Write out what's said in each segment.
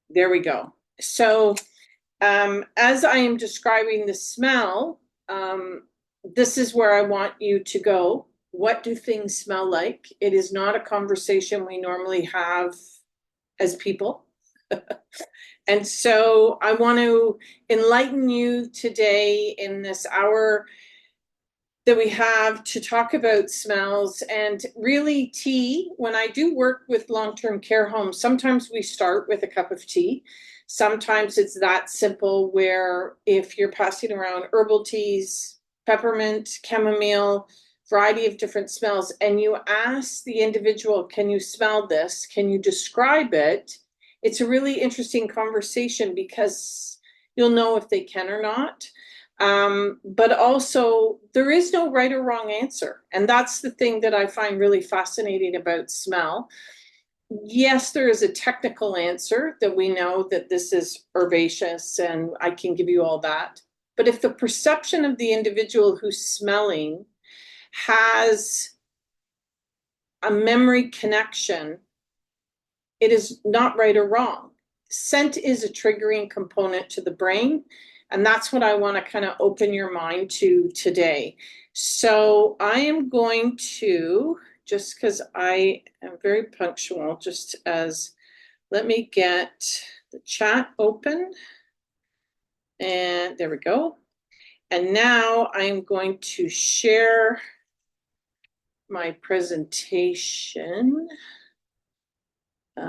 There we go. So, as I am describing the smell, this is where I want you to go. What do things smell like? It is not a conversation we normally have as people. And so I want to enlighten you today in this hour that we have to talk about smells. And really, tea, when I do work with long-term care homes, sometimes we start with a cup of tea. Sometimes it's that simple, where if you're passing around herbal teas, peppermint, chamomile, variety of different smells, and you ask the individual, can you smell this? Can you describe it? It's a really interesting conversation because you'll know if they can or not. But also, there is no right or wrong answer. And that's the thing that I find really fascinating about smell. Yes, there is a technical answer that we know that this is herbaceous, and I can give you all that. But if the perception of the individual who's smelling has a memory connection, it is not right or wrong. Scent is a triggering component to the brain. And that's what I want to kind of open your mind to today. So I am going to, just because I am very punctual, just as, let me get the chat open. And there we go. And now I'm going to share my presentation. Here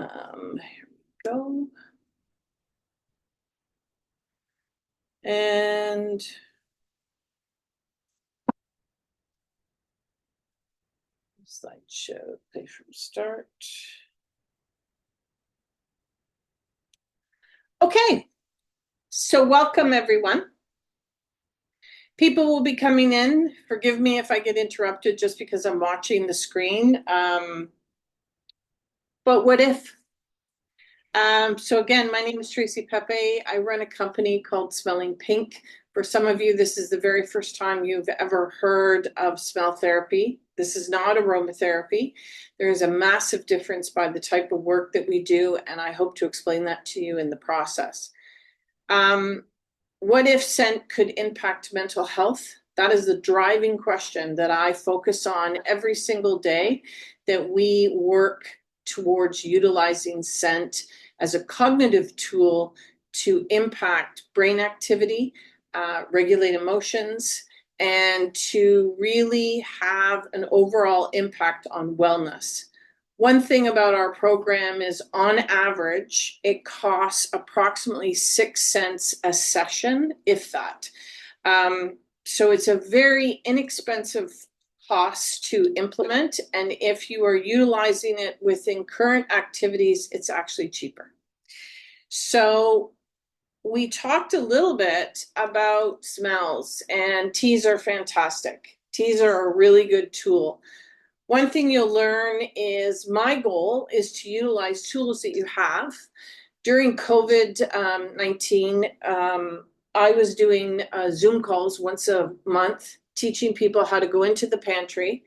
we go. And slideshow, play from start. Okay, so welcome everyone. People will be coming in. Forgive me if I get interrupted just because I'm watching the screen. But what if? So again, my name is Tracy Pepe. I run a company called Smelling Pink. For some of you, this is the very first time you've ever heard of smell therapy. This is not aromatherapy. There is a massive difference by the type of work that we do, and I hope to explain that to you in the process. What if scent could impact mental health? That is the driving question that I focus on every single day, that we work towards utilizing scent as a cognitive tool to impact brain activity, regulate emotions, and to really have an overall impact on wellness. One thing about our program is, on average, it costs approximately 6 cents a session, if that. So it's a very inexpensive cost to implement. And if you are utilizing it within current activities, it's actually cheaper. So we talked a little bit about smells, and teas are fantastic. Teas are a really good tool. One thing you'll learn is my goal is to utilize tools that you have. During COVID-19, I was doing Zoom calls once a month, teaching people how to go into the pantry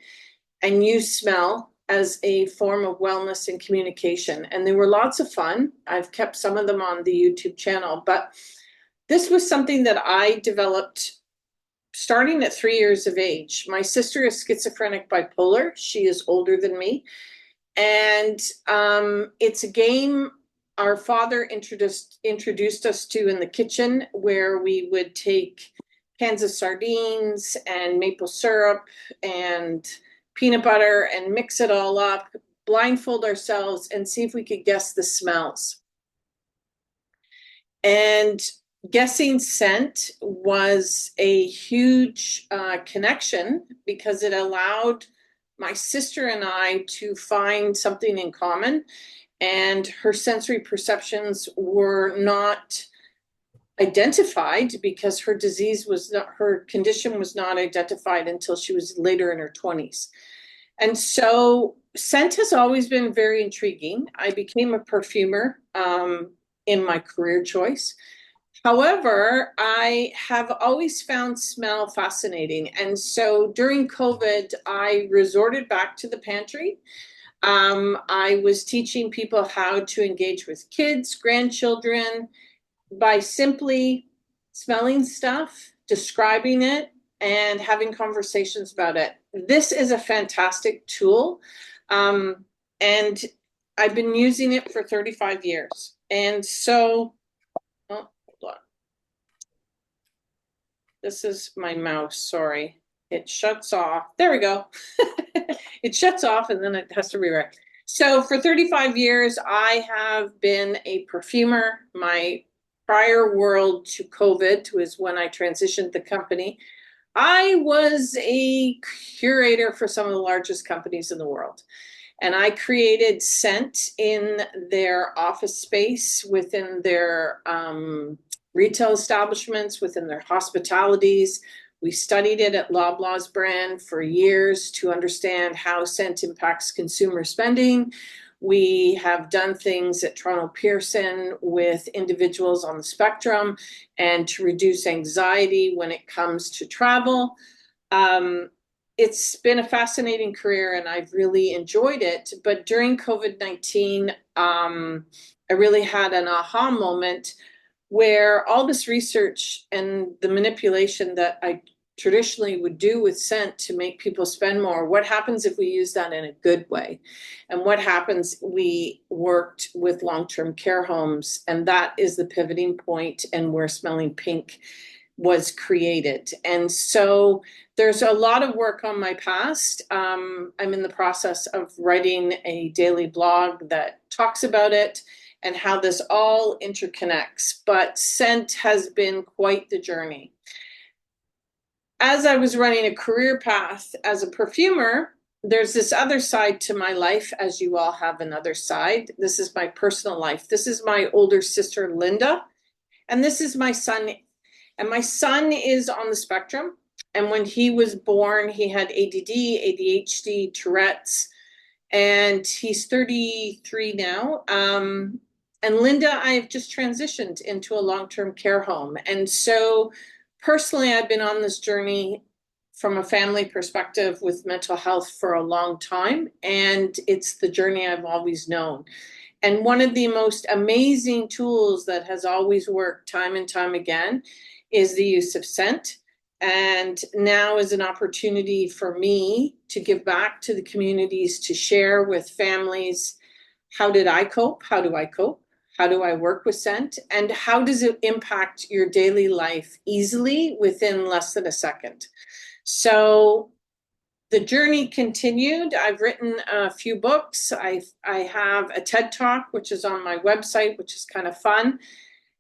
and use smell as a form of wellness and communication. And they were lots of fun. I've kept some of them on the YouTube channel, but this was something that I developed starting at 3 years of age. My sister is schizophrenic bipolar. She is older than me. And it's a game our father introduced us to in the kitchen, where we would take cans of sardines and maple syrup and peanut butter and mix it all up, blindfold ourselves, and see if we could guess the smells. And guessing scent was a huge connection, because it allowed my sister and I to find something in common, and her sensory perceptions were not identified because her condition was not identified until she was later in her 20s. And so scent has always been very intriguing. I became a perfumer in my career choice. However, I have always found smell fascinating. And so during COVID, I resorted back to the pantry. I was teaching people how to engage with kids, grandchildren, by simply smelling stuff, describing it, and having conversations about it. This is a fantastic tool. And I've been using it for 35 years. And so, oh, hold on. This is my mouse, sorry. It shuts off. There we go. It shuts off and then it has to redirect. So for 35 years, I have been a perfumer. My prior world to COVID was when I transitioned the company. I was a curator for some of the largest companies in the world. And I created scent in their office space, within their retail establishments, within their hospitalities. We studied it at Loblaws brand for years to understand how scent impacts consumer spending. We have done things at Toronto Pearson with individuals on the spectrum and to reduce anxiety when it comes to travel. It's been a fascinating career and I've really enjoyed it. But during COVID-19, I really had an aha moment where all this research and the manipulation that I traditionally would do with scent to make people spend more, what happens if we use that in a good way? And what happens? We worked with long-term care homes, and that is the pivoting point and where Smelling Pink was created. And so there's a lot of work on my past. I'm in the process of writing a daily blog that talks about it and how this all interconnects. But scent has been quite the journey. As I was running a career path as a perfumer, there's this other side to my life, as you all have another side. This is my personal life. This is my older sister, Linda, and this is my son. And my son is on the spectrum. And when he was born, he had ADD, ADHD, Tourette's, and he's 33 now. And Linda, I have just transitioned into a long-term care home. And so personally, I've been on this journey from a family perspective with mental health for a long time. And it's the journey I've always known. And one of the most amazing tools that has always worked time and time again is the use of scent. And now is an opportunity for me to give back to the communities, to share with families, how did I cope? How do I cope? How do I work with scent? And how does it impact your daily life easily within less than a second? So the journey continued. I've written a few books. I have a TED Talk, which is on my website, which is kind of fun.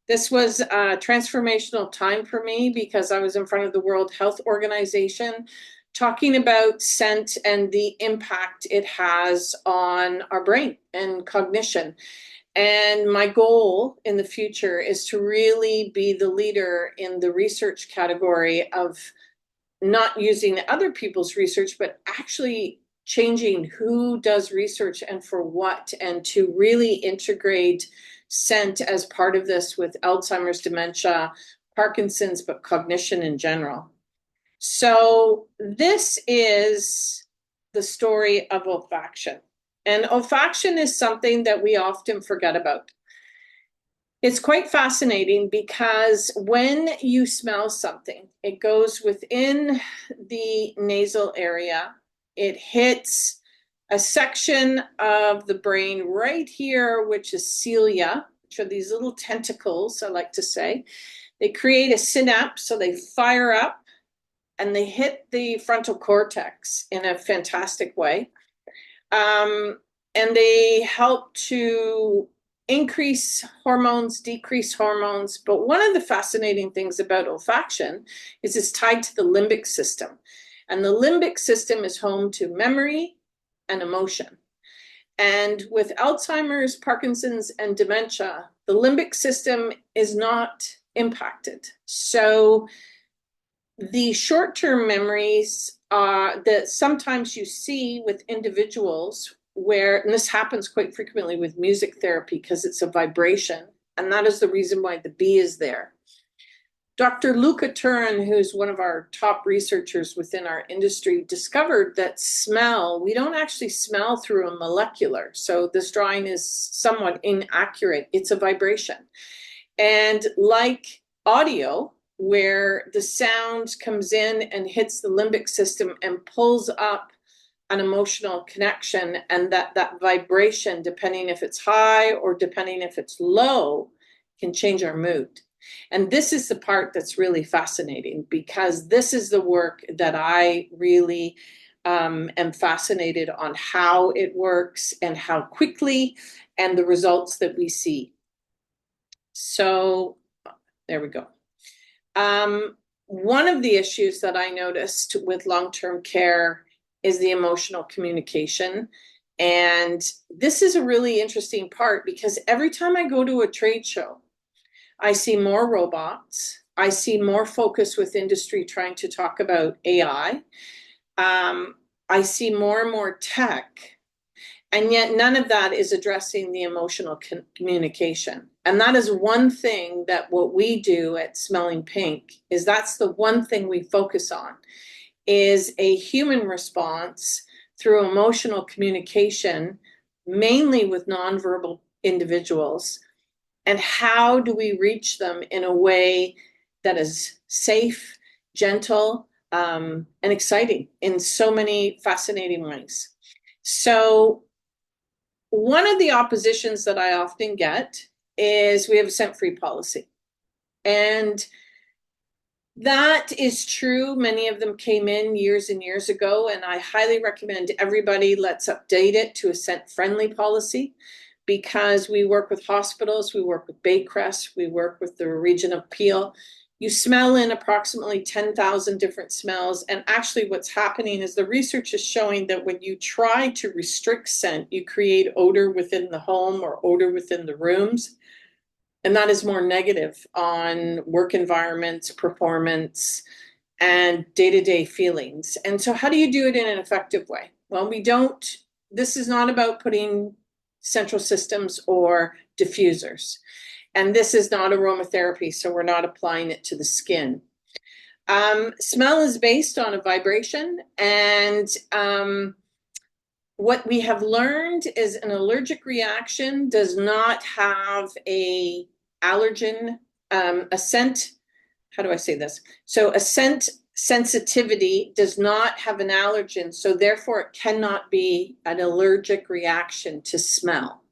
This was a transformational time for me because I was in front of the World Health Organization talking about scent and the impact it has on our brain and cognition. And my goal in the future is to really be the leader in the research category of not using other people's research, but actually changing who does research and for what, and to really integrate scent as part of this with Alzheimer's, dementia, Parkinson's, but cognition in general. So this is the story of olfaction. And olfaction is something that we often forget about. It's quite fascinating because when you smell something, it goes within the nasal area. It hits a section of the brain right here, which is cilia, which are these little tentacles, I like to say. They create a synapse, so they fire up and they hit the frontal cortex in a fantastic way. And they help to increase hormones, decrease hormones. But one of the fascinating things about olfaction is it's tied to the limbic system. And the limbic system is home to memory and emotion. And with Alzheimer's, Parkinson's, and dementia, the limbic system is not impacted. So the short-term memories that sometimes you see with individuals where, and this happens quite frequently with music therapy because it's a vibration, and that is the reason why the B is there. Dr. Luca Turin, who's one of our top researchers within our industry, discovered that smell, we don't actually smell through a molecular. So this drawing is somewhat inaccurate. It's a vibration. And like audio, where the sound comes in and hits the limbic system and pulls up an emotional connection, and that vibration, depending if it's high or depending if it's low, can change our mood. And this is the part that's really fascinating, because this is the work that I really am fascinated on, how it works and how quickly, and the results that we see. So there we go. One of the issues that I noticed with long-term care is the emotional communication. And this is a really interesting part, because every time I go to a trade show, I see more robots. I see more focus with industry trying to talk about AI. I see more and more tech. And yet none of that is addressing the emotional communication. And that is one thing that what we do at Smelling Pink is, that's the one thing we focus on, is a human response through emotional communication, mainly with nonverbal individuals. And how do we reach them in a way that is safe, gentle, and exciting in so many fascinating ways. So one of the oppositions that I often get is we have a scent-free policy. And that is true. Many of them came in years and years ago, and I highly recommend everybody, let's update it to a scent-friendly policy, because we work with hospitals, we work with Baycrest, we work with the region of Peel. You smell in approximately 10,000 different smells. And actually what's happening is the research is showing that when you try to restrict scent, you create odor within the home or odor within the rooms. And that is more negative on work environments, performance, and day-to-day feelings. And so how do you do it in an effective way? Well, this is not about putting central systems or diffusers. And this is not aromatherapy, so we're not applying it to the skin. Smell is based on a vibration, and what we have learned is an allergic reaction does not have a allergen, a scent, how do I say this? So a scent sensitivity does not have an allergen, so therefore it cannot be an allergic reaction to smell.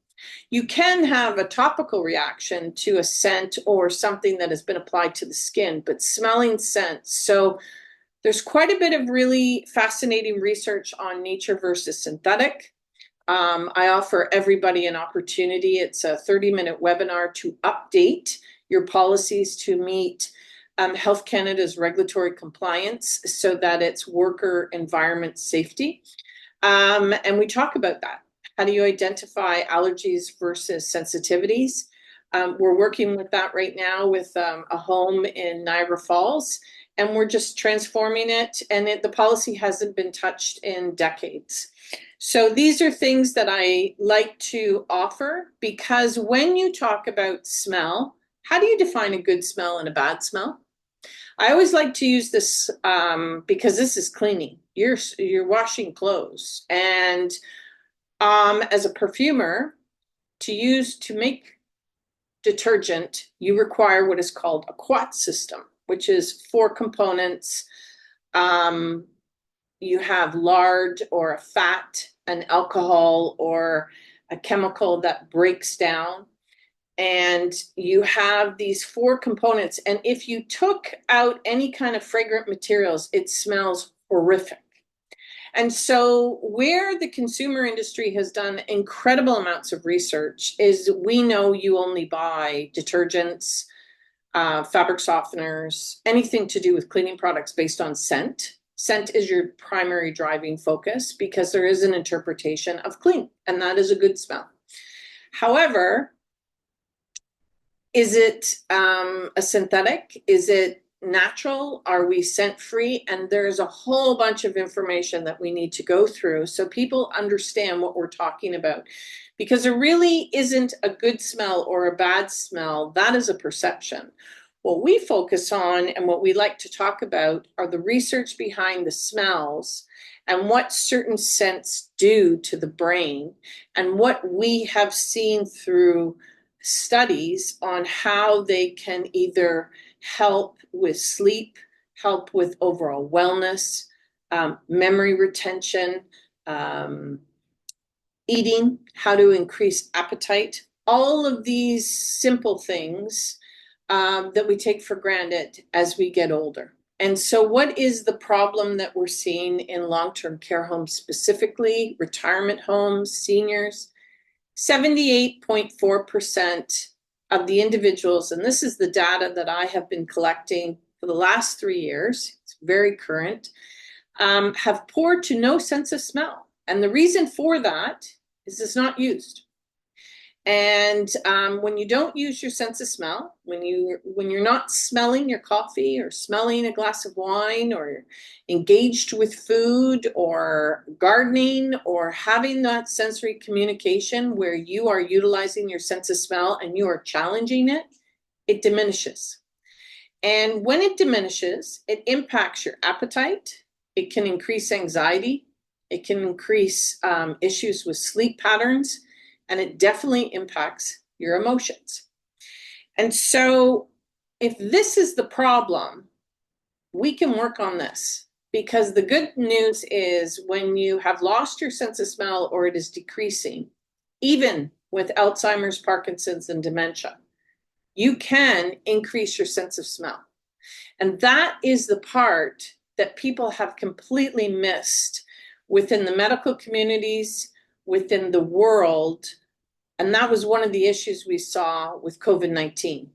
You can have a topical reaction to a scent or something that has been applied to the skin, but smelling scents. So there's quite a bit of really fascinating research on nature versus synthetic. I offer everybody an opportunity. It's a 30-minute webinar to update your policies to meet Health Canada's regulatory compliance, so that it's worker environment safety. And we talk about that. How do you identify allergies versus sensitivities? We're working with that right now with a home in Niagara Falls, and we're just transforming it. And the policy hasn't been touched in decades. So these are things that I like to offer, because when you talk about smell, how do you define a good smell and a bad smell? I always like to use this because this is cleaning. You're washing clothes, and as a perfumer, to make detergent, you require what is called a quat system, which is 4 components. You have lard or a fat, an alcohol, or a chemical that breaks down. And you have these 4 components. And if you took out any kind of fragrant materials, it smells horrific. And so where the consumer industry has done incredible amounts of research is, we know you only buy detergents, fabric softeners, anything to do with cleaning products based on scent. Scent is your primary driving focus, because there is an interpretation of clean, and that is a good smell. However, is it a synthetic? Is it natural? Are we scent free? And there's a whole bunch of information that we need to go through so people understand what we're talking about, because there really isn't a good smell or a bad smell. That is a perception. What we focus on and what we like to talk about are the research behind the smells and what certain scents do to the brain, and what we have seen through studies on how they can either help with sleep, help with overall wellness, memory retention, um, eating, how to increase appetite, all of these simple things that we take for granted as we get older. And so, what is the problem that we're seeing in long-term care homes, specifically retirement homes, seniors? 78.4% of the individuals, and this is the data that I have been collecting for the last 3 years, it's very current, have poor to no sense of smell. And the reason for that is it's not used. And when you don't use your sense of smell, when you're not smelling your coffee or smelling a glass of wine or engaged with food or gardening or having that sensory communication where you are utilizing your sense of smell and you are challenging it, it diminishes. And when it diminishes, it impacts your appetite. It can increase anxiety. It can increase issues with sleep patterns, and it definitely impacts your emotions. And so if this is the problem, we can work on this, because the good news is when you have lost your sense of smell or it is decreasing, even with Alzheimer's, Parkinson's, and dementia, you can increase your sense of smell. And that is the part that people have completely missed within the medical communities, within the world. And that was one of the issues we saw with COVID-19.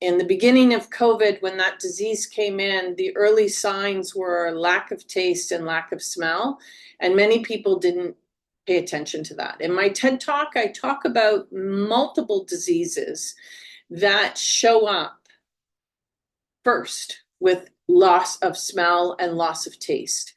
In the beginning of COVID, when that disease came in, the early signs were lack of taste and lack of smell, and many people didn't pay attention to that. In my TED Talk, I talk about multiple diseases that show up first with loss of smell and loss of taste.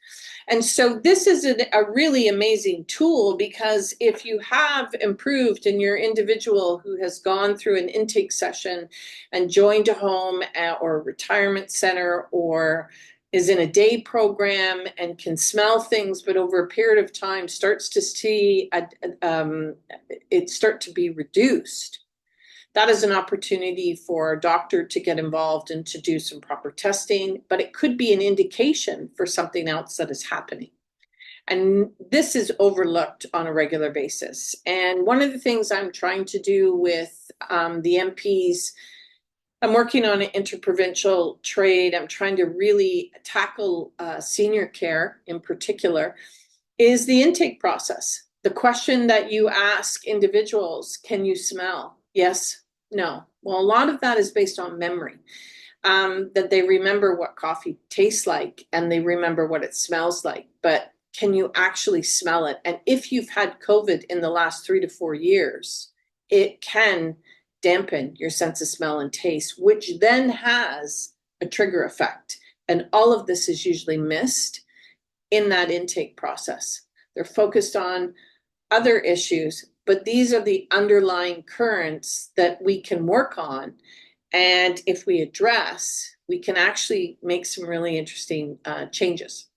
And so this is a really amazing tool, because if you have improved and you're an individual who has gone through an intake session and joined a home or a retirement center or is in a day program and can smell things, but over a period of time starts to see it start to be reduced, that is an opportunity for a doctor to get involved and to do some proper testing, but it could be an indication for something else that is happening. And this is overlooked on a regular basis. And one of the things I'm trying to do with the MPs, I'm working on an interprovincial trade. I'm trying to really tackle senior care in particular, is the intake process. The question that you ask individuals, can you smell? Yes, no. Well, a lot of that is based on memory, that they remember what coffee tastes like and they remember what it smells like, but can you actually smell it? And if you've had COVID in the last 3 to 4 years, it can dampen your sense of smell and taste, which then has a trigger effect. And all of this is usually missed in that intake process. They're focused on other issues, but these are the underlying currents that we can work on. And if we address, we can actually make some really interesting changes.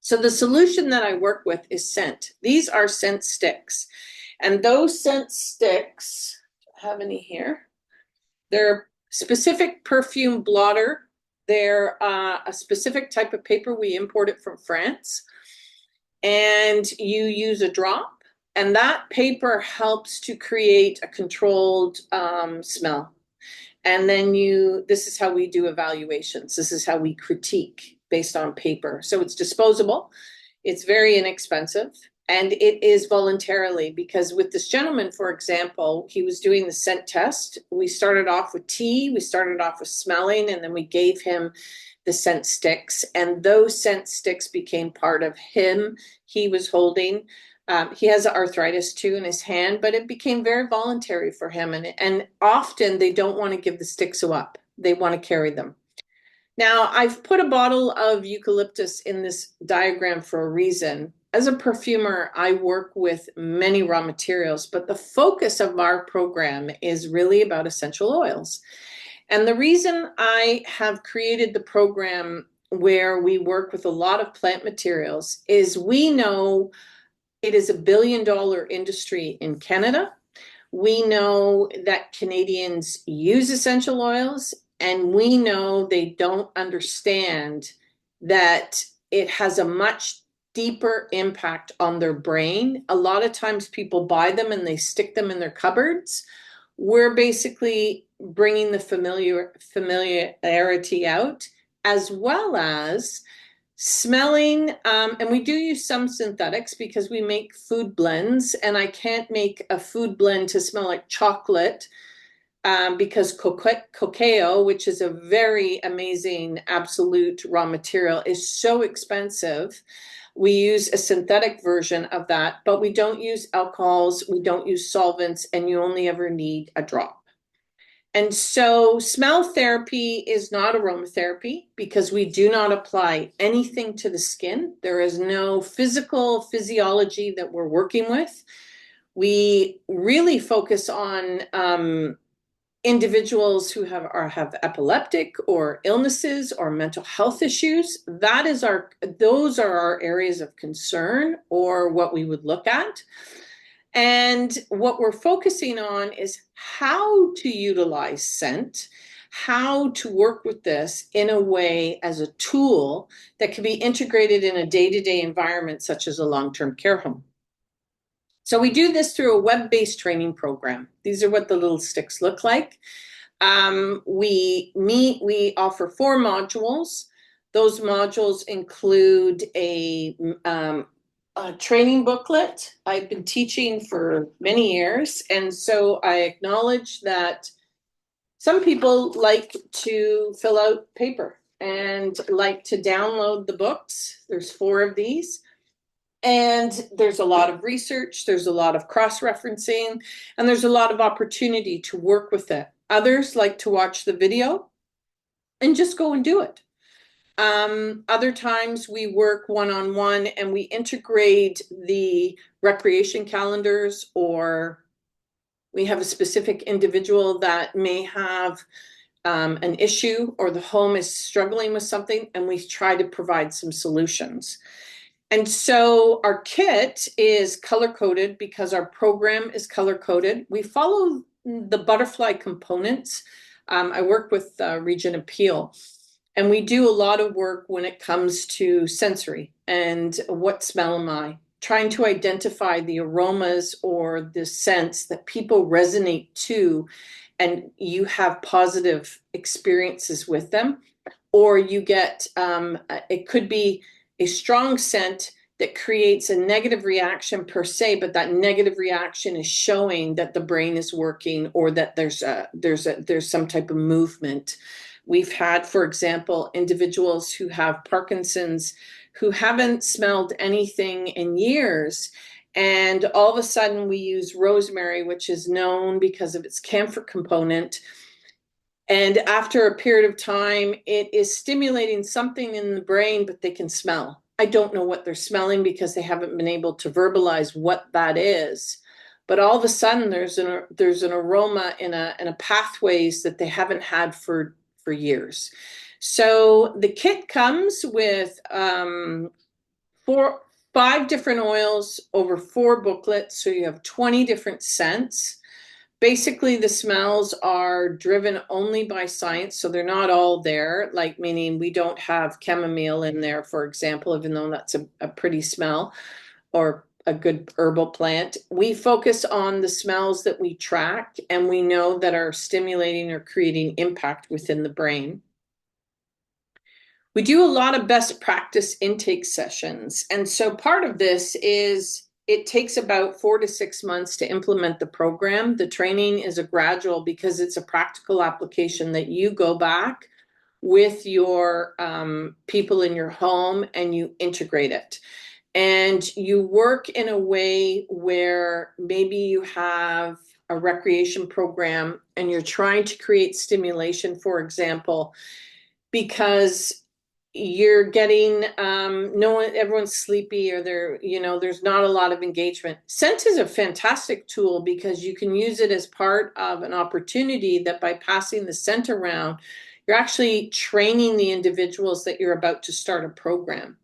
So the solution that I work with is scent. These are scent sticks. And those scent sticks, I have any here, they're specific perfume blotter. They're a specific type of paper. We import it from France. And you use a drop. And that paper helps to create a controlled smell. And then this is how we do evaluations. This is how we critique based on paper. So it's disposable. It's very inexpensive. And it is voluntarily, because with this gentleman, for example, he was doing the scent test. We started off with tea. We started off with smelling, and then we gave him the scent sticks. And those scent sticks became part of him. He was holding. He has arthritis too in his hand, but it became very voluntary for him. And often they don't want to give the sticks up. They want to carry them. Now, I've put a bottle of eucalyptus in this diagram for a reason. As a perfumer, I work with many raw materials, but the focus of our program is really about essential oils. And the reason I have created the program where we work with a lot of plant materials is we know it is $1 billion industry in Canada. We know that Canadians use essential oils, and we know they don't understand that it has a much deeper impact on their brain. A lot of times people buy them and they stick them in their cupboards. We're basically bringing the familiarity out, as well as smelling, and we do use some synthetics because we make food blends, and I can't make a food blend to smell like chocolate because cacao, which is a very amazing absolute raw material, is so expensive. We use a synthetic version of that, but we don't use alcohols, we don't use solvents, and you only ever need a drop. And so smell therapy is not aromatherapy because we do not apply anything to the skin. There is no physical physiology that we're working with. We really focus on individuals who have epileptic or illnesses or mental health issues. Those are our areas of concern, or what we would look at. And what we're focusing on is how to utilize scent, how to work with this in a way as a tool that can be integrated in a day-to-day environment, such as a long-term care home. So we do this through a web-based training program. These are what the little sticks look like. We offer 4 modules. Those modules include a training booklet. I've been teaching for many years, and so I acknowledge that some people like to fill out paper and like to download the books. There's 4 of these, and there's a lot of research, there's a lot of cross-referencing, and there's a lot of opportunity to work with it. Others like to watch the video and just go and do it. Other times we work one-on-one and we integrate the recreation calendars, or we have a specific individual that may have an issue, or the home is struggling with something, and we try to provide some solutions. And so our kit is color-coded because our program is color-coded. We follow the butterfly components. I work with Region Appeal. And we do a lot of work when it comes to sensory and what smell am I, trying to identify the aromas or the scents that people resonate to, and you have positive experiences with them, or you get, it could be a strong scent that creates a negative reaction per se, but that negative reaction is showing that the brain is working, or that there's some type of movement. We've had, for example, individuals who have Parkinson's who haven't smelled anything in years. And all of a sudden we use rosemary, which is known because of its camphor component. And after a period of time, it is stimulating something in the brain, but they can smell. I don't know what they're smelling because they haven't been able to verbalize what that is. But all of a sudden there's an aroma in a pathways that they haven't had for years. So the kit comes with 5 different oils over 4 booklets. So you have 20 different scents. Basically, the smells are driven only by science, so they're not all there, like meaning we don't have chamomile in there, for example, even though that's a pretty smell, or a good herbal plant. We focus on the smells that we track and we know that are stimulating or creating impact within the brain. We do a lot of best practice intake sessions. And so part of this is it takes about 4 to 6 months to implement the program. The training is a gradual because it's a practical application that you go back with your people in your home and you integrate it. And you work in a way where maybe you have a recreation program and you're trying to create stimulation, for example, because you're getting no one, everyone's sleepy, or there's not a lot of engagement. Scent is a fantastic tool because you can use it as part of an opportunity that by passing the scent around, you're actually training the individuals that you're about to start a program.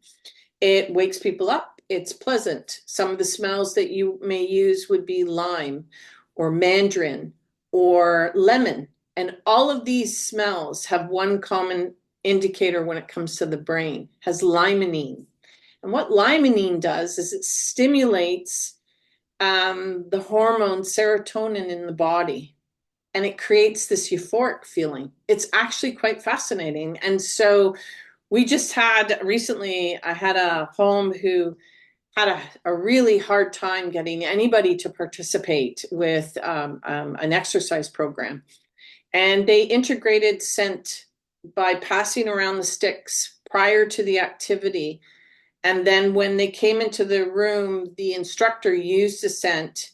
It wakes people up. It's pleasant. Some of the smells that you may use would be lime or mandarin or lemon. And all of these smells have one common indicator when it comes to the brain, has limonene. And what limonene does is it stimulates the hormone serotonin in the body, and it creates this euphoric feeling. It's actually quite fascinating. And so we just had recently, I had a home who had a really hard time getting anybody to participate with an exercise program. And they integrated scent by passing around the sticks prior to the activity. And then when they came into the room, the instructor used the scent,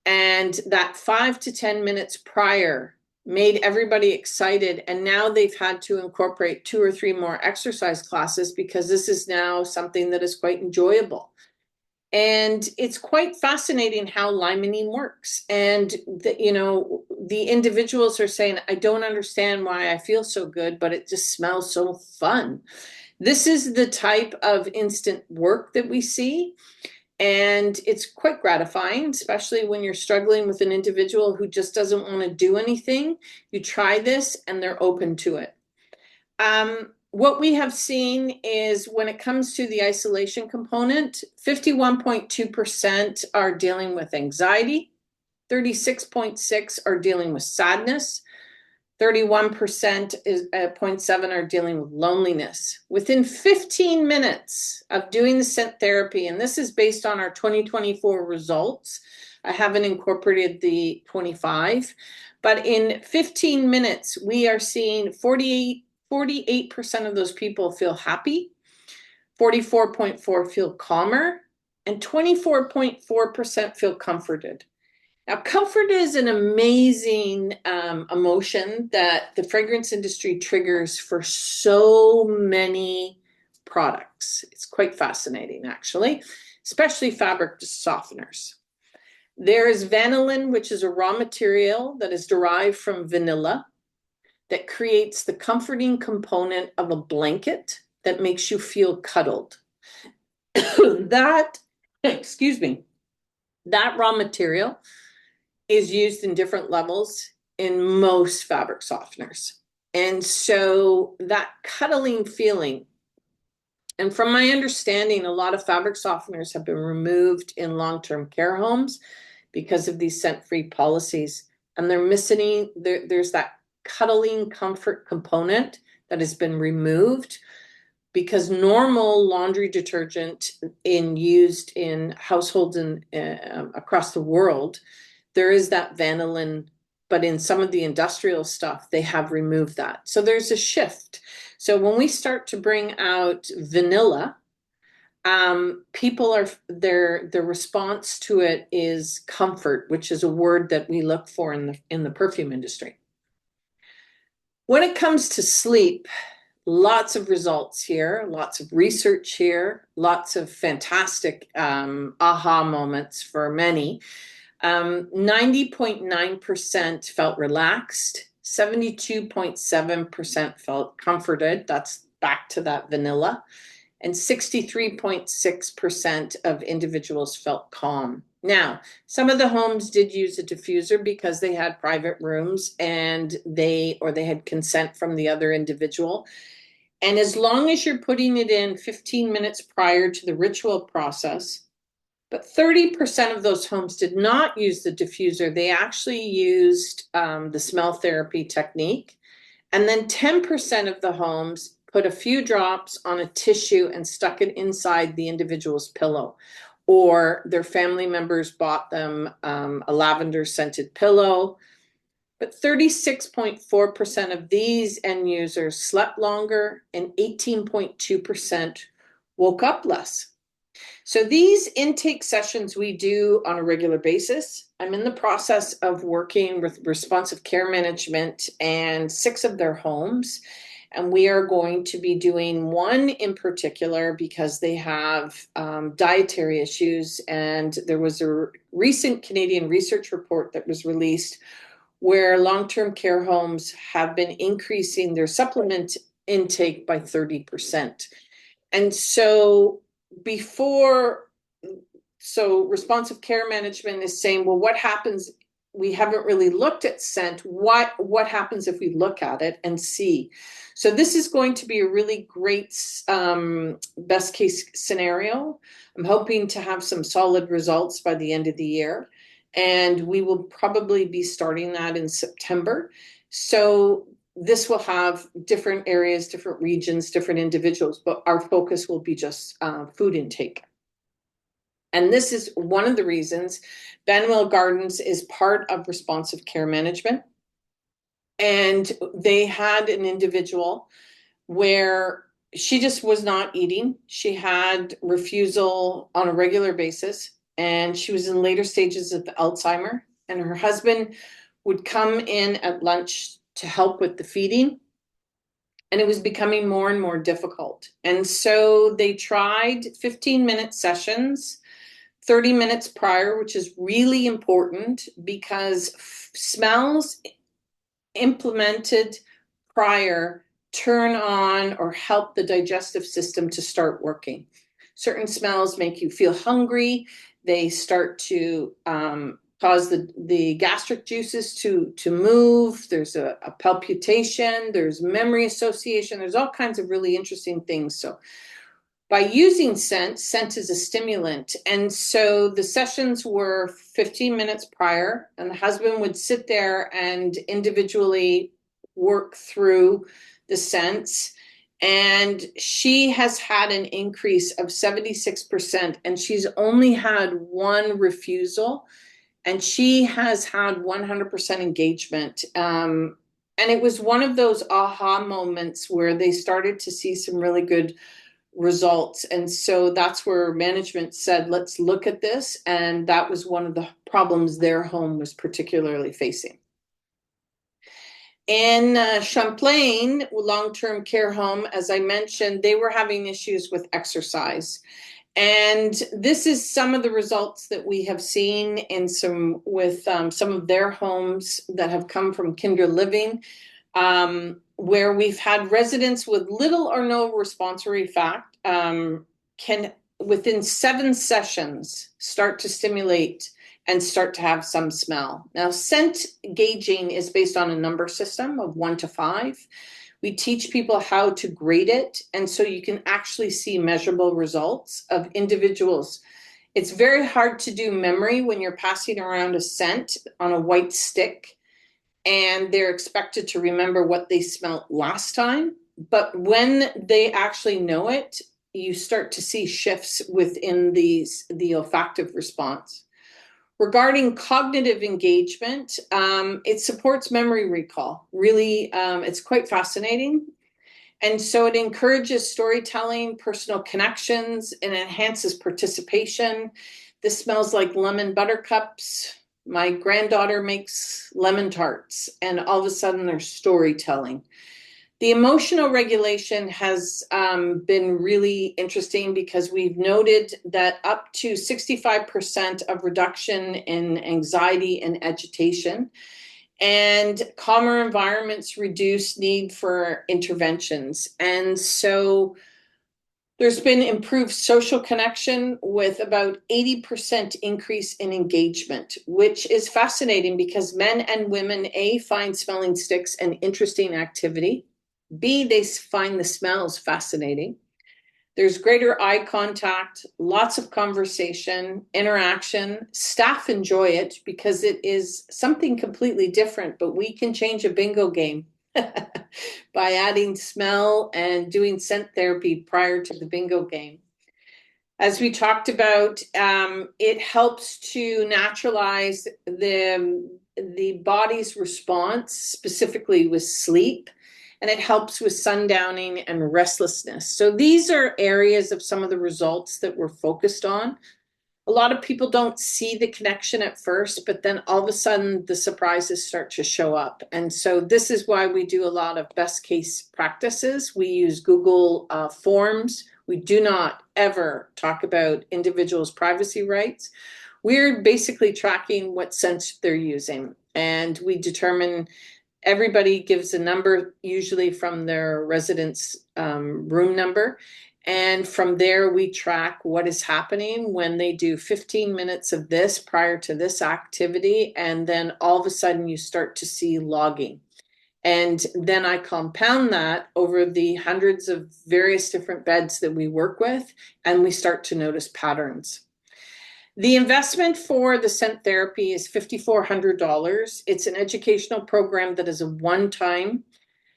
and that 5 to 10 minutes prior made everybody excited. And now they've had to incorporate 2 or 3 more exercise classes because this is now something that is quite enjoyable. And it's quite fascinating how limonene works. And the individuals are saying, I don't understand why I feel so good, but it just smells so fun. This is the type of instant work that we see. And it's quite gratifying, especially when you're struggling with an individual who just doesn't want to do anything. You try this and they're open to it. What we have seen is when it comes to the isolation component, 51.2% are dealing with anxiety, 36.6% are dealing with sadness, 31% is 0.7 are dealing with loneliness. Within 15 minutes of doing the scent therapy, and this is based on our 2024 results, I haven't incorporated the 25, but in 15 minutes, we are seeing 48% of those people feel happy, 44.4% feel calmer, and 24.4% feel comforted. Now, comfort is an amazing emotion that the fragrance industry triggers for so many products. It's quite fascinating, actually, especially fabric softeners. There is vanillin, which is a raw material that is derived from vanilla that creates the comforting component of a blanket that makes you feel cuddled. That, excuse me, that raw material is used in different levels in most fabric softeners. And so that cuddling feeling, and from my understanding, a lot of fabric softeners have been removed in long-term care homes because of these scent-free policies. And they're missing, there's that cuddling comfort component that has been removed because normal laundry detergent used in households across the world, there is that vanillin, but in some of the industrial stuff, they have removed that. So there's a shift. So when we start to bring out vanilla, people are their response to it is comfort, which is a word that we look for in the perfume industry. When it comes to sleep, lots of results here, lots of research here, lots of fantastic aha moments for many. 90.9% felt relaxed, 72.7% felt comforted. That's back to that vanilla. And 63.6% of individuals felt calm. Now, some of the homes did use a diffuser because they had private rooms and they had consent from the other individual. And as long as you're putting it in 15 minutes prior to the ritual process, but 30% of those homes did not use the diffuser. They actually used the smell therapy technique. And then 10% of the homes put a few drops on a tissue and stuck it inside the individual's pillow. Or their family members bought them a lavender scented pillow. But 36.4% of these end users slept longer and 18.2% woke up less. So these intake sessions we do on a regular basis. I'm in the process of working with responsive care management and 6 of their homes. And we are going to be doing one in particular because they have dietary issues. And there was a recent Canadian research report that was released where long-term care homes have been increasing their supplement intake by 30%. And so before, so responsive care management is saying, well, what happens? We haven't really looked at scent. What happens if we look at it and see? So this is going to be a really great best case scenario. I'm hoping to have some solid results by the end of the year. And we will probably be starting that in September. So this will have different areas, different regions, different individuals, but our focus will be just food intake. And this is one of the reasons Benwell Gardens is part of responsive care management. And they had an individual where she just was not eating. She had refusal on a regular basis, and she was in later stages of Alzheimer. And her husband would come in at lunch to help with the feeding, and it was becoming more and more difficult. And so they tried 15-minute sessions 30 minutes prior, which is really important because smells implemented prior turn on or help the digestive system to start working. Certain smells make you feel hungry. They start to cause the gastric juices to move. There's a palpitation. There's memory association. There's all kinds of really interesting things. So by using scent is a stimulant. And so the sessions were 15 minutes prior, and the husband would sit there and individually work through the scents. And she has had an increase of 76%, and she's only had one refusal, and she has had 100% engagement. And it was one of those aha moments where they started to see some really good results. And so that's where management said, let's look at this. And that was one of the problems their home was particularly facing. In Champlain long-term care home, as I mentioned, they were having issues with exercise. And this is some of the results that we have seen in some of their homes that have come from Kindred Living, where we've had residents with little or no responsory fact can, within 7 sessions, start to stimulate and start to have some smell. Now, scent gauging is based on a number system of 1 to 5. We teach people how to grade it, and so you can actually see measurable results of individuals. It's very hard to do memory when you're passing around a scent on a white stick, and they're expected to remember what they smelled last time. But when they actually know it, you start to see shifts within the olfactive response. Regarding cognitive engagement, it supports memory recall. Really, it's quite fascinating. And so it encourages storytelling, personal connections, and enhances participation. This smells like lemon buttercups. My granddaughter makes lemon tarts, and all of a sudden there's storytelling. The emotional regulation has been really interesting because we've noted that up to 65% of reduction in anxiety and agitation, and calmer environments reduce need for interventions. And so there's been improved social connection with about 80% increase in engagement, which is fascinating because men and women, A, find smelling sticks an interesting activity. B, they find the smells fascinating. There's greater eye contact, lots of conversation, interaction. Staff enjoy it because it is something completely different, but we can change a bingo game by adding smell and doing scent therapy prior to the bingo game. As we talked about, it helps to naturalize the body's response, specifically with sleep, and it helps with sundowning and restlessness. So these are areas of some of the results that we're focused on. a lot of people don't see the connection at first, but then all of a sudden the surprises start to show up. And so this is why we do a lot of best case practices. We use Google Forms. We do not ever talk about individuals' privacy rights. We're basically tracking what sense they're using, and we determine. Everybody gives a number, usually from their residence room number. And from there, we track what is happening when they do 15 minutes of this prior to this activity. And then all of a sudden, you start to see logging. And then I compound that over the hundreds of various different beds that we work with, and we start to notice patterns. The investment for the scent therapy is $5,400. It's an educational program that is a one-time.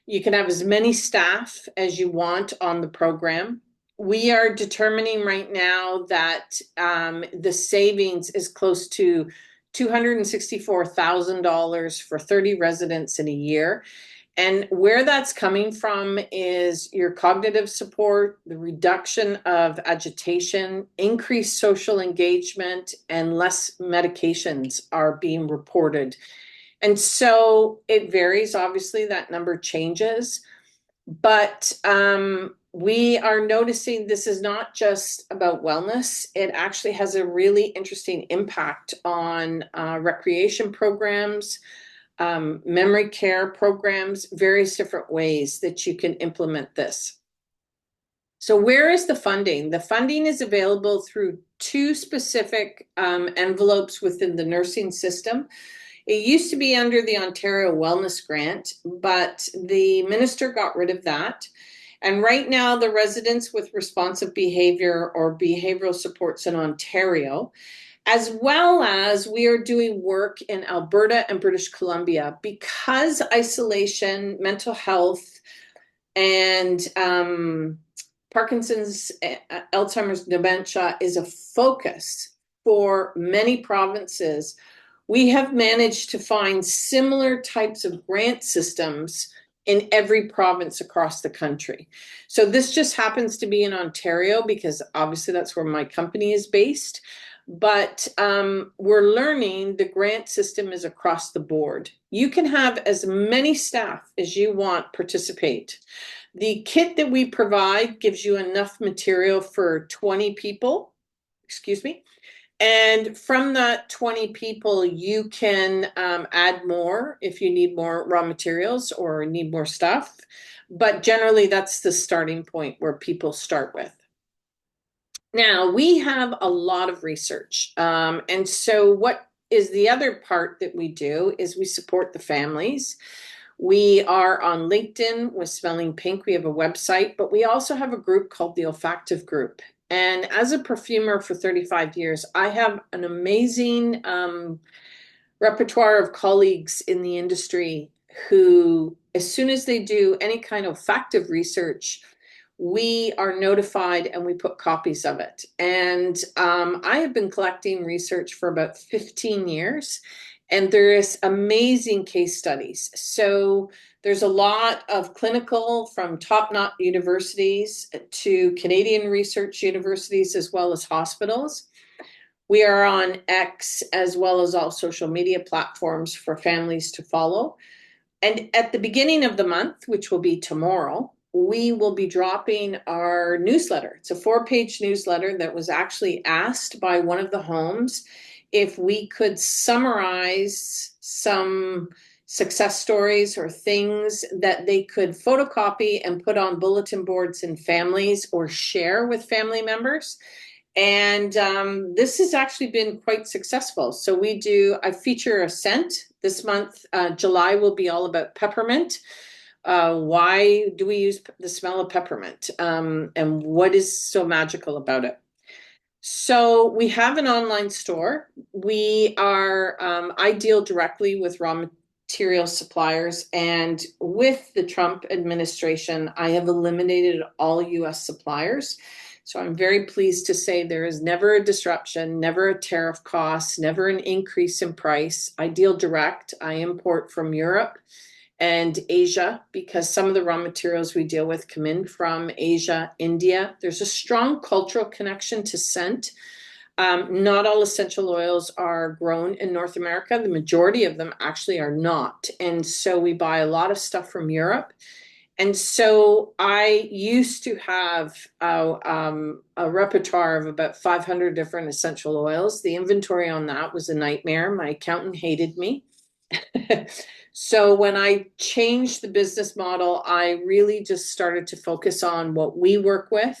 You can have as many staff as you want on the program. We are determining right now that the savings is close to $264,000 for 30 residents in a year. And where that's coming from is your cognitive support, the reduction of agitation, increased social engagement, and less medications are being reported. And so it varies. Obviously, that number changes. But we are noticing this is not just about wellness. It actually has a really interesting impact on recreation programs, memory care programs, various different ways that you can implement this. So where is the funding? The funding is available through two specific envelopes within the nursing system. It used to be under the Ontario Wellness Grant, but the minister got rid of that. And right now, the residents with responsive behavior or behavioral supports in Ontario, as well as we are doing work in Alberta and British Columbia, because isolation, mental health, and Parkinson's, Alzheimer's, dementia is a focus for many provinces. We have managed to find similar types of grant systems in every province across the country. So this just happens to be in Ontario because obviously that's where my company is based. But we're learning the grant system is across the board. You can have as many staff as you want participate. The kit that we provide gives you enough material for 20 people, excuse me. And from that 20 people, you can add more if you need more raw materials or need more stuff. But generally, that's the starting point where people start with. Now, we have a lot of research. And so what is the other part that we do is we support the families. We are on LinkedIn with Smelling Pink. We have a website, but we also have a group called the Olfactive Group. And as a perfumer for 35 years, I have an amazing repertoire of colleagues in the industry who, as soon as they do any kind of olfactive research, we are notified and we put copies of it. And I have been collecting research for about 15 years, and there's amazing case studies. So there's a lot of clinical from top-notch universities to Canadian research universities, as well as hospitals. We are on X as well as all social media platforms for families to follow. And at the beginning of the month, which will be tomorrow, we will be dropping our newsletter. It's a 4-page newsletter that was actually asked by one of the homes if we could summarize some success stories or things that they could photocopy and put on bulletin boards in families or share with family members. And this has actually been quite successful. So I feature a scent this month. July will be all about peppermint. Why do we use the smell of peppermint? And what is so magical about it? So we have an online store. I deal directly with raw material suppliers, and with the Trump administration, I have eliminated all US suppliers. So I'm very pleased to say there is never a disruption, never a tariff cost, never an increase in price. I deal direct. I import from Europe and Asia because some of the raw materials we deal with come in from Asia, India. There's a strong cultural connection to scent. Not all essential oils are grown in North America. The majority of them actually are not. And so we buy a lot of stuff from Europe. And so I used to have a repertoire of about 500 different essential oils. The inventory on that was a nightmare. My accountant hated me. So when I changed the business model, I really just started to focus on what we work with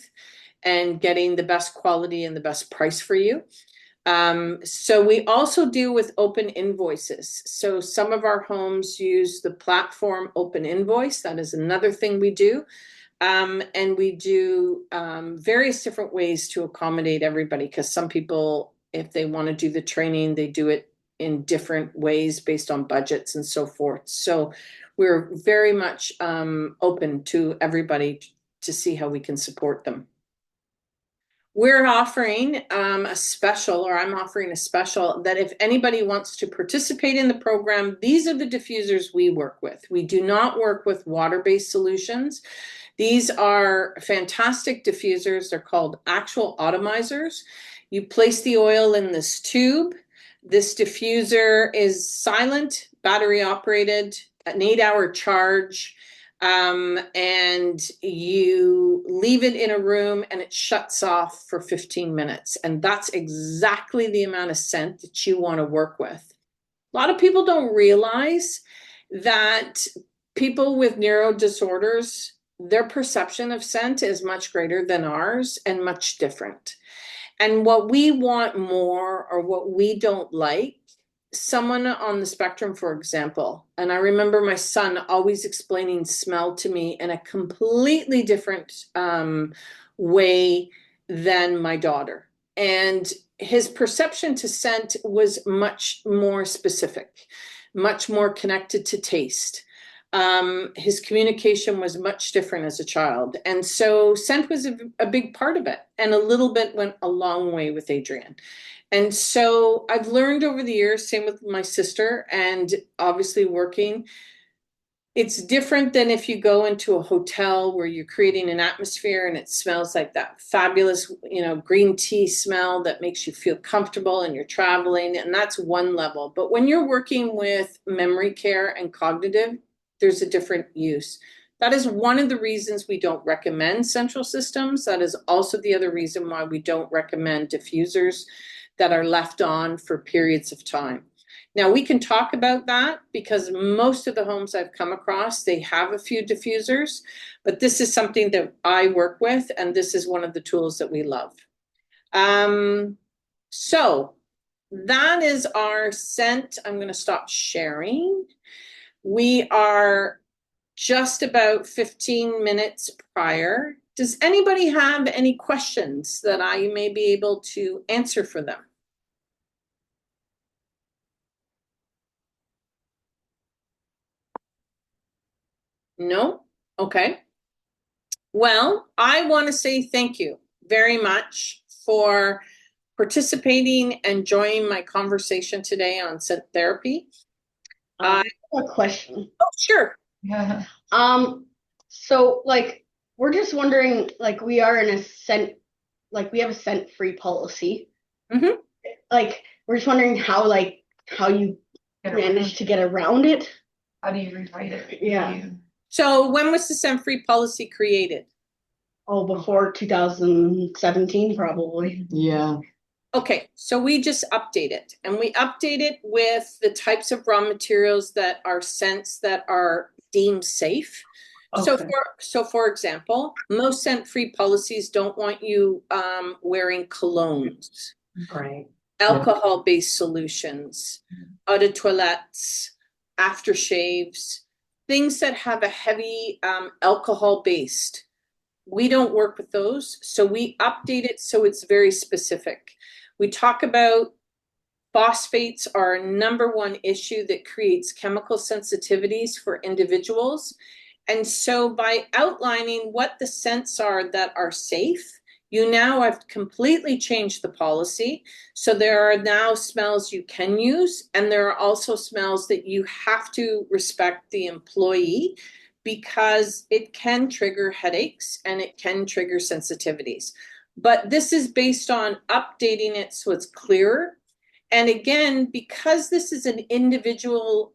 and getting the best quality and the best price for you. So we also deal with open invoices. So some of our homes use the platform Open Invoice. That is another thing we do. And we do various different ways to accommodate everybody, because some people, if they want to do the training, they do it in different ways based on budgets and so forth. So we're very much open to everybody to see how we can support them. We're offering a special, or I'm offering a special, that if anybody wants to participate in the program, these are the diffusers we work with. We do not work with water-based solutions. These are fantastic diffusers. They're called actual atomizers. You place the oil in this tube. This diffuser is silent, battery operated, an 8-hour charge. And you leave it in a room and it shuts off for 15 minutes. And that's exactly the amount of scent that you want to work with. A lot of people don't realize that people with neuro disorders, their perception of scent is much greater than ours and much different. And what we want more, or what we don't like, someone on the spectrum, for example, and I remember my son always explaining smell to me in a completely different way than my daughter. And his perception to scent was much more specific, much more connected to taste. His communication was much different as a child. And so scent was a big part of it. And a little bit went a long way with Adrian. And so I've learned over the years, same with my sister, and obviously working, it's different than if you go into a hotel where you're creating an atmosphere and it smells like that fabulous, green tea smell that makes you feel comfortable and you're traveling. And that's one level. But when you're working with memory care and cognitive, there's a different use. That is one of the reasons we don't recommend central systems. That is also the other reason why we don't recommend diffusers that are left on for periods of time. Now, we can talk about that because most of the homes I've come across, they have a few diffusers, but this is something that I work with, and this is one of the tools that we love. So that is our scent. I'm going to stop sharing. We are just about 15 minutes prior. Does anybody have any questions that I may be able to answer for them? No? Okay. Well, I want to say thank you very much for participating and joining my conversation today on scent therapy. I have a question. Oh, sure. Yeah. So we're just wondering, we are in a scent, we have a scent-free policy. Mm-hmm. We're just wondering how you managed to get around it. How do you rewrite it? Yeah. So when was the scent-free policy created? Oh, before 2017, probably. Yeah. Okay, so we just update it, and we update it with the types of raw materials that are scents that are deemed safe. Okay. So for example, most scent-free policies don't want you wearing colognes, Right. alcohol-based solutions, eau de toilettes, aftershaves, things that have a heavy alcohol-based. We don't work with those, so we update it so it's very specific. We talk about phosphates are a number one issue that creates chemical sensitivities for individuals. And so by outlining what the scents are that are safe, you now have completely changed the policy. So there are now smells you can use, and there are also smells that you have to respect the employee, because it can trigger headaches and it can trigger sensitivities. But this is based on updating it so it's clearer. And again, because this is an individual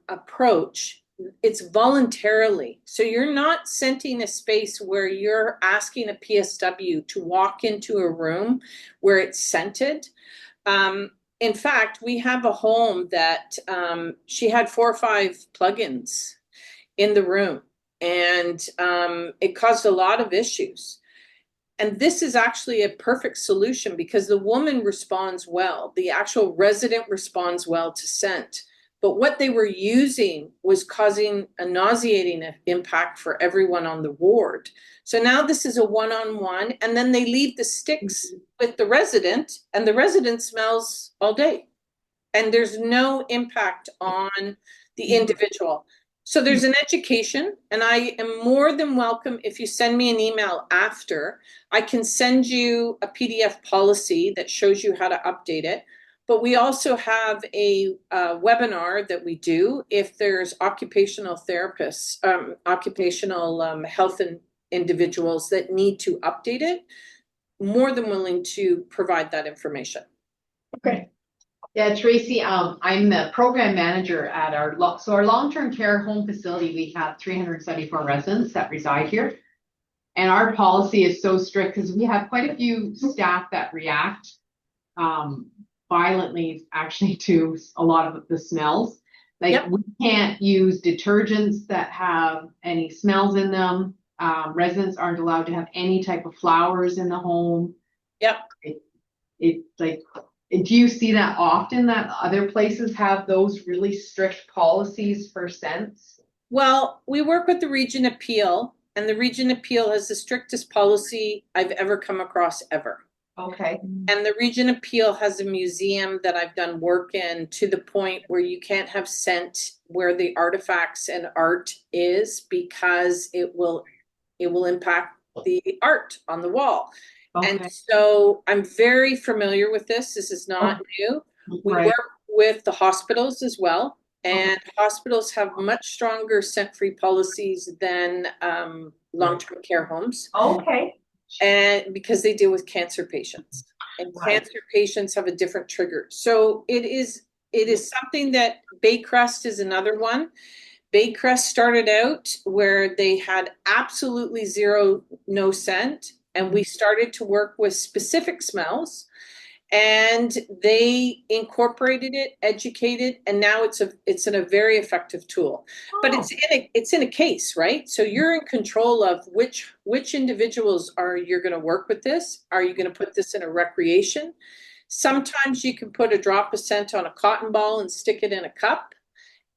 approach, it's voluntarily. So you're not scenting a space where you're asking a PSW to walk into a room where it's scented. In fact, we have a home that she had 4 or 5 plugins in the room, and it caused a lot of issues. And this is actually a perfect solution because the woman responds well. The actual resident responds well to scent. But what they were using was causing a nauseating impact for everyone on the ward. So now this is a one-on-one, and then they leave the sticks with the resident, and the resident smells all day. And there's no impact on the individual. So there's an education, and I am more than welcome if you send me an email after. I can send you a PDF policy that shows you how to update it. But we also have a webinar that we do if there's occupational therapists, occupational health and individuals that need to update it. More than willing to provide that information. Okay. Yeah, Tracy, I'm the program manager at our long-term care home facility. We have 374 residents that reside here. And our policy is so strict because we have quite a few staff that react violently actually to a lot of the smells. Like Yep. we can't use detergents that have any smells in them. Residents aren't allowed to have any type of flowers in the home. Yep. It's like, do you see that often that other places have those really strict policies for scents? Well, we work with the Region Appeal, and the Region Appeal has the strictest policy I've ever come across ever. Okay. And the Region Appeal has a museum that I've done work in to the point where you can't have scent where the artifacts and art is because it will impact the art on the wall. Okay. And so I'm very familiar with this. This is not new. We Right. work with the hospitals as well. And hospitals have much stronger scent-free policies than long-term care homes. Okay. And because they deal with cancer patients. And Right. cancer patients have a different trigger. So it is something that Baycrest is another one. Baycrest started out where they had absolutely no scent, and we started to work with specific smells, and they incorporated it, educated, and now it's a very effective tool. But it's in a case, right? So you're in control of which individuals you're going to work with this. Are you going to put this in a recreation? Sometimes you can put a drop of scent on a cotton ball and stick it in a cup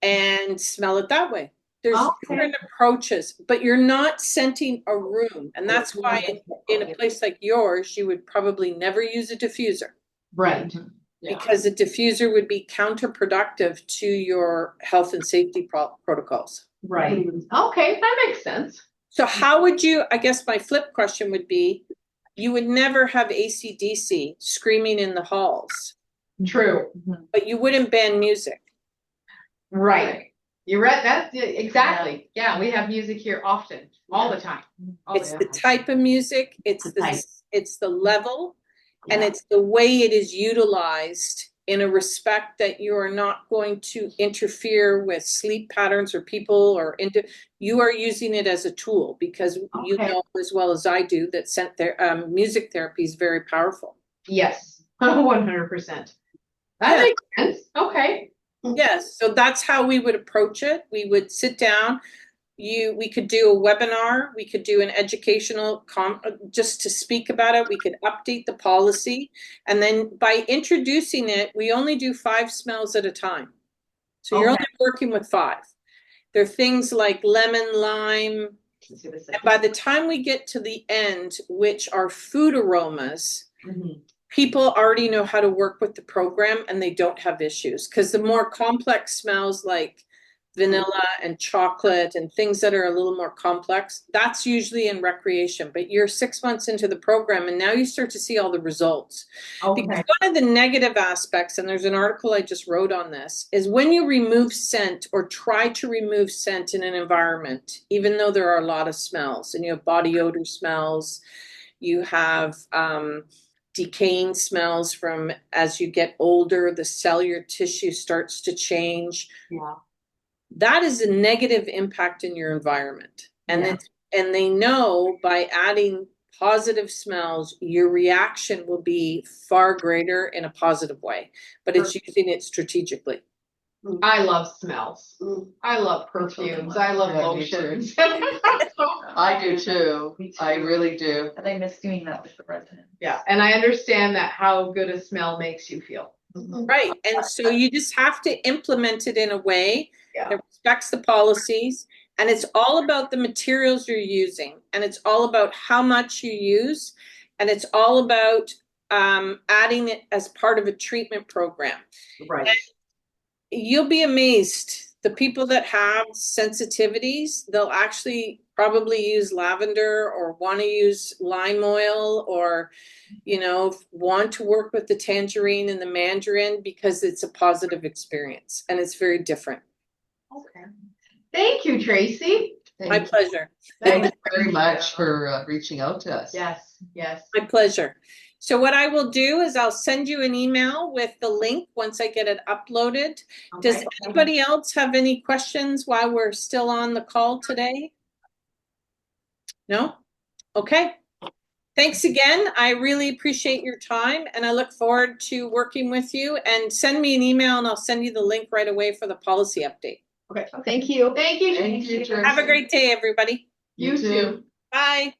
and smell it that way. There's different approaches, but you're not scenting a room. And that's why in a place like yours, you would probably never use a diffuser. Right. Yeah. Because a diffuser would be counterproductive to your health and safety protocols. Right. Okay, that makes sense. So how would you, I guess my flip question would be, you would never have AC/DC screaming in the halls, True. but you wouldn't ban music. Right. You're right. That's exactly. Yeah, we have music here often, all the time. It's the type of music, it's the level, and Yeah. it's the way it is utilized in a respect that you are not going to interfere with sleep patterns or people or you are using it as a tool because you know as well as I do that music therapy is very powerful. Yes, 100%. That makes sense. Okay. Yes, so that's how we would approach it. We would sit down. We could do a webinar. We could do an educational just to speak about it. We could update the policy, and then by introducing it, we only do 5 smells at a time. So you're only working with 5. There are things like lemon, lime, and by the time we get to the end, which are food aromas. People already know how to work with the program and they don't have issues because the more complex smells like vanilla and chocolate and things that are a little more complex, that's usually in recreation. But you're 6 months into the program and now you start to see all the results. Because one of the negative aspects, and there's an article I just wrote on this, is when you remove scent or try to remove scent in an environment, even though there are a lot of smells and you have body odor smells, You have decaying smells from as you get older, the cellular tissue starts to change. Yeah. That is a negative impact in your environment. And Yeah. and they know by adding positive smells, your reaction will be far greater in a positive way, but it's using it strategically. I love smells. Mm. I love perfumes. I love Yeah, me too. lotions. I do too. Me too. I really do. And I miss doing that with the residents. Yeah, and I understand that how good a smell makes you feel. Right. And so you just have to implement it in a way Yeah. that respects the policies. And it's all about the materials you're using. And it's all about how much you use. And it's all about adding it as part of a treatment program. Right. You'll be amazed. The people that have sensitivities, they'll actually probably use lavender or want to use lime oil or, you know, want to work with the tangerine and the mandarin because it's a positive experience and it's very different. Okay. Thank you, Tracy. My pleasure. Thank you very much for reaching out to us. Yes, yes. My pleasure. So what I will do is I'll send you an email with the link once I get it uploaded. Does Okay. anybody else have any questions while we're still on the call today? No? Okay. Thanks again. I really appreciate your time and I look forward to working with you, and send me an email and I'll send you the link right away for the policy update. Okay. Thank you. Thank you. Thank you, Tracy. Have a great day, everybody. You too. Bye.